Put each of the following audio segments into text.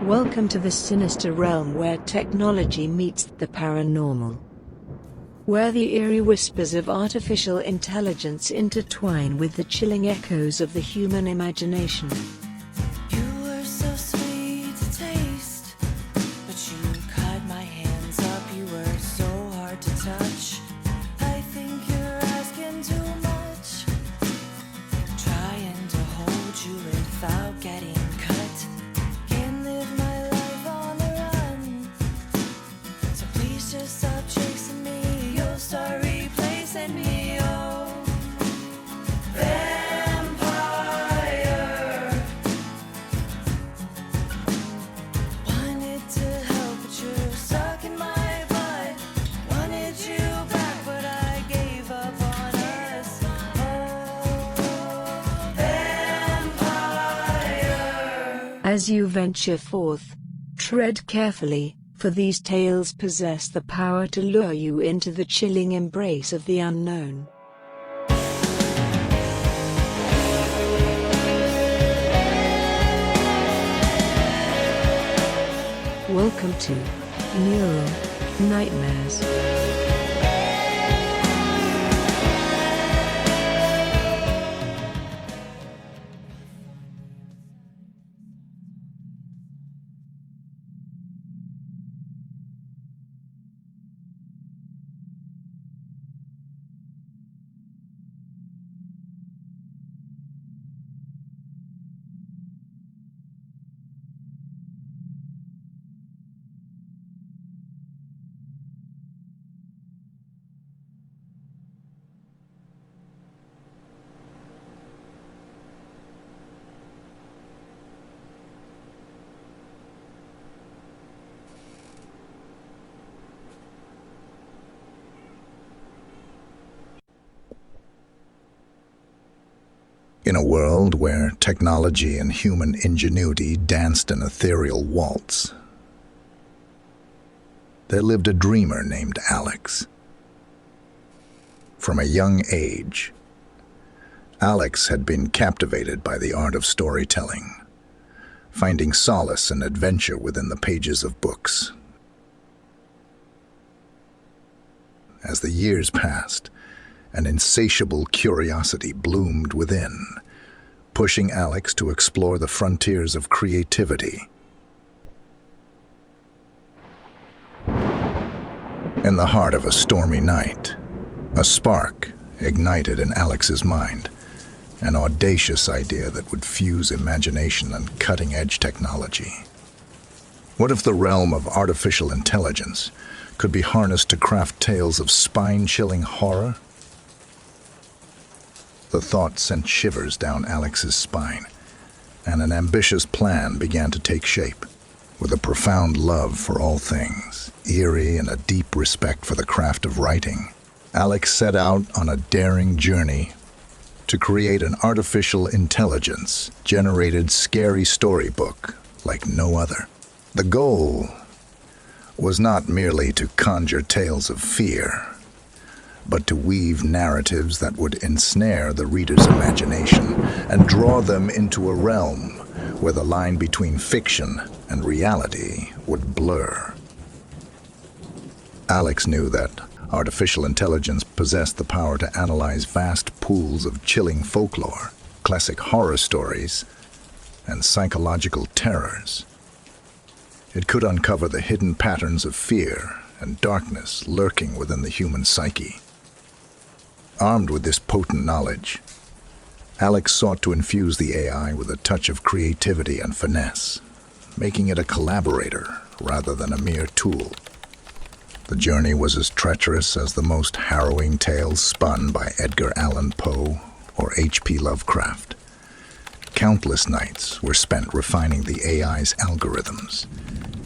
Welcome to the sinister realm where technology meets the paranormal. Where the eerie whispers of artificial intelligence intertwine with the chilling echoes of the human imagination. You were so sweet to taste, but you cut my hands up, you were so hard to touch. I think you're asking too much, trying to hold you without getting cut. Can't live my life on the run, so please just stop chasing me, you'll start replacing me, oh vampire. Wanted to help but you're stuck in my butt, wanted you back but I gave up on us, oh vampire. As you venture forth, tread carefully, for these tales possess the power to lure you into the chilling embrace of the unknown. Welcome to Neural Nightmares. In a world where technology and human ingenuity danced an ethereal waltz, there lived a dreamer named Alex. From a young age, Alex had been captivated by the art of storytelling, finding solace and adventure within the pages of books. As the years passed, an insatiable curiosity bloomed within, pushing Alex to explore the frontiers of creativity. In the heart of a stormy night, a spark ignited in Alex's mind, an audacious idea that would fuse imagination and cutting-edge technology. What if the realm of artificial intelligence could be harnessed to craft tales of spine-chilling horror? The thought sent shivers down Alex's spine, and an ambitious plan began to take shape. With a profound love for all things eerie and a deep respect for the craft of writing, Alex set out on a daring journey to create an artificial intelligence-generated scary storybook like no other. The goal was not merely to conjure tales of fear, but to weave narratives that would ensnare the reader's imagination and draw them into a realm where the line between fiction and reality would blur. Alex knew that artificial intelligence possessed the power to analyze vast pools of chilling folklore, classic horror stories, and psychological terrors. It could uncover the hidden patterns of fear and darkness lurking within the human psyche. Armed with this potent knowledge, Alex sought to infuse the AI with a touch of creativity and finesse, making it a collaborator rather than a mere tool. The journey was as treacherous as the most harrowing tales spun by Edgar Allan Poe or H.P. Lovecraft. Countless nights were spent refining the AI's algorithms,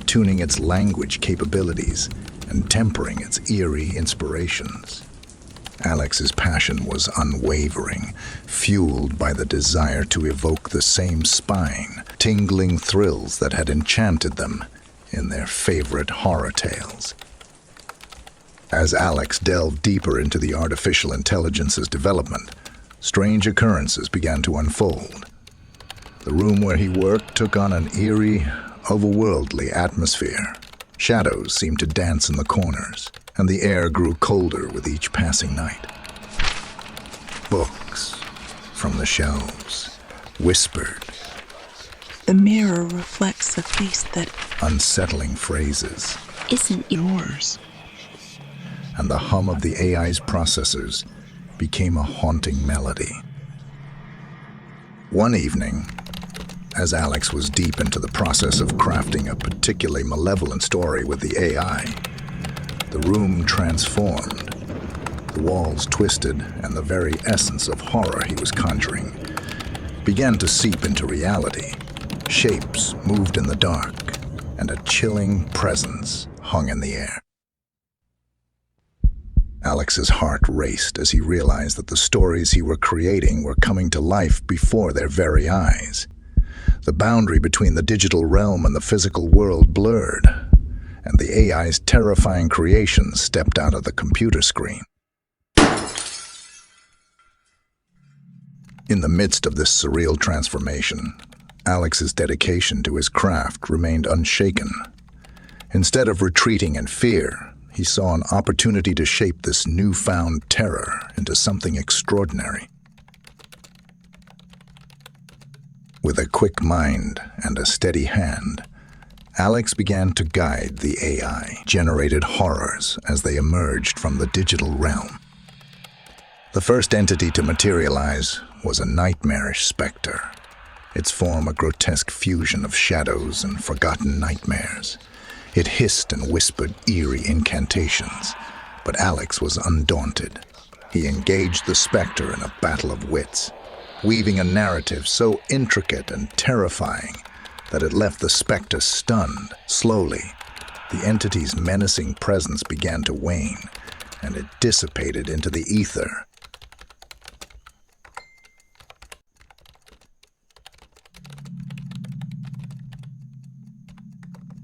tuning its language capabilities, and tempering its eerie inspirations. Alex's passion was unwavering, fueled by the desire to evoke the same spine-tingling thrills that had enchanted them in their favorite horror tales. As Alex delved deeper into the artificial intelligence's development, strange occurrences began to unfold. The room where he worked took on an eerie, otherworldly atmosphere. Shadows seemed to dance in the corners, and the air grew colder with each passing night. Books from the shelves whispered, The mirror reflects a face that unsettling phrases, isn't yours. and the hum of the AI's processors became a haunting melody. One evening, as Alex was deep into the process of crafting a particularly malevolent story with the AI, the room transformed. The walls twisted, and the very essence of horror he was conjuring began to seep into reality. Shapes moved in the dark, and a chilling presence hung in the air. Alex's heart raced as he realized that the stories he were creating were coming to life before their very eyes. The boundary between the digital realm and the physical world blurred, and the AI's terrifying creations stepped out of the computer screen. In the midst of this surreal transformation, Alex's dedication to his craft remained unshaken. Instead of retreating in fear, he saw an opportunity to shape this newfound terror into something extraordinary. With a quick mind and a steady hand, Alex began to guide the AI-generated horrors as they emerged from the digital realm. The first entity to materialize was a nightmarish specter, its form a grotesque fusion of shadows and forgotten nightmares. It hissed and whispered eerie incantations, but Alex was undaunted. He engaged the specter in a battle of wits, weaving a narrative so intricate and terrifying that it left the specter stunned. Slowly, the entity's menacing presence began to wane, and it dissipated into the ether.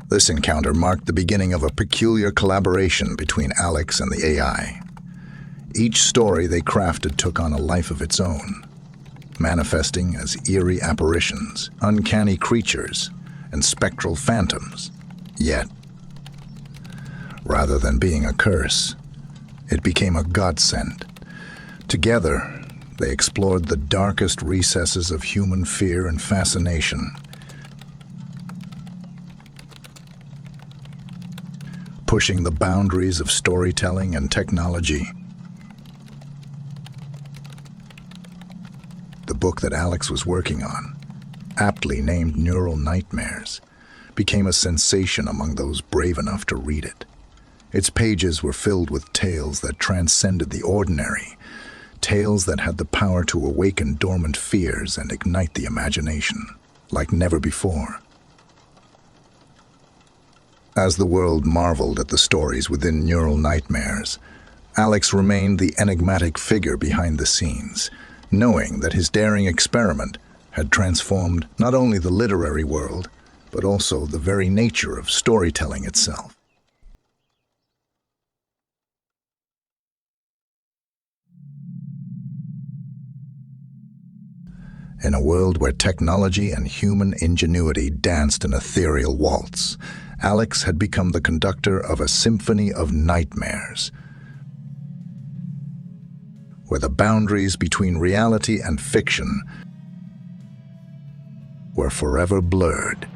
This encounter marked the beginning of a peculiar collaboration between Alex and the AI. Each story they crafted took on a life of its own, manifesting as eerie apparitions, uncanny creatures, and spectral phantoms. Yet, rather than being a curse, it became a godsend. Together, they explored the darkest recesses of human fear and fascination, pushing the boundaries of storytelling and technology. The book that Alex was working on, aptly named Neural Nightmares, became a sensation among those brave enough to read it. Its pages were filled with tales that transcended the ordinary, tales that had the power to awaken dormant fears and ignite the imagination like never before. As the world marveled at the stories within Neural Nightmares, Alex remained the enigmatic figure behind the scenes, knowing that his daring experiment had transformed not only the literary world, but also the very nature of storytelling itself. In a world where technology and human ingenuity danced an ethereal waltz, Alex had become the conductor of a symphony of nightmares, where the boundaries between reality and fiction were forever blurred.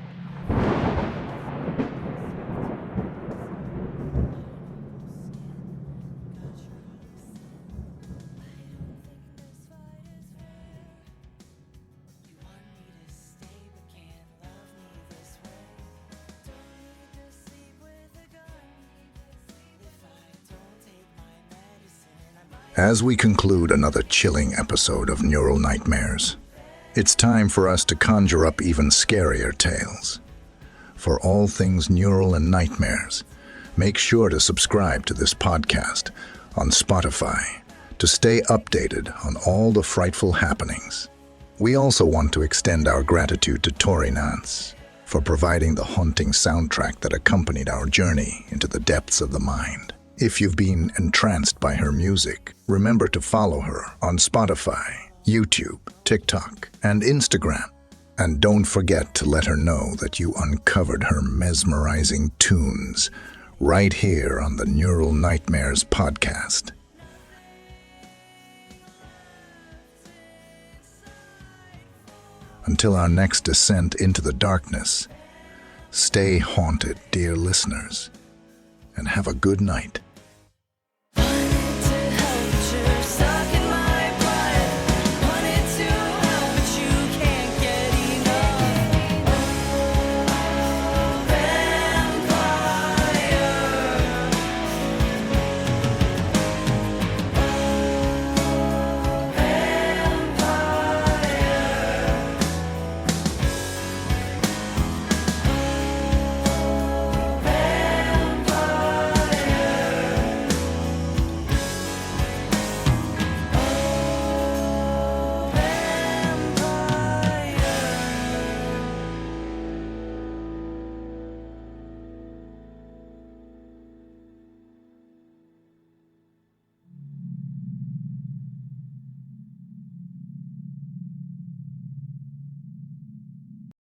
As we conclude another chilling episode of Neural Nightmares, it's time for us to conjure up even scarier tales. For all things neural and nightmares, make sure to subscribe to this podcast on Spotify to stay updated on all the frightful happenings. We also want to extend our gratitude to Tori Nance for providing the haunting soundtrack that accompanied our journey into the depths of the mind. If you've been entranced by her music, remember to follow her on Spotify, YouTube, TikTok, and Instagram. And don't forget to let her know that you uncovered her mesmerizing tunes right here on the Neural Nightmares podcast. Until our next descent into the darkness, stay haunted, dear listeners, and have a good night.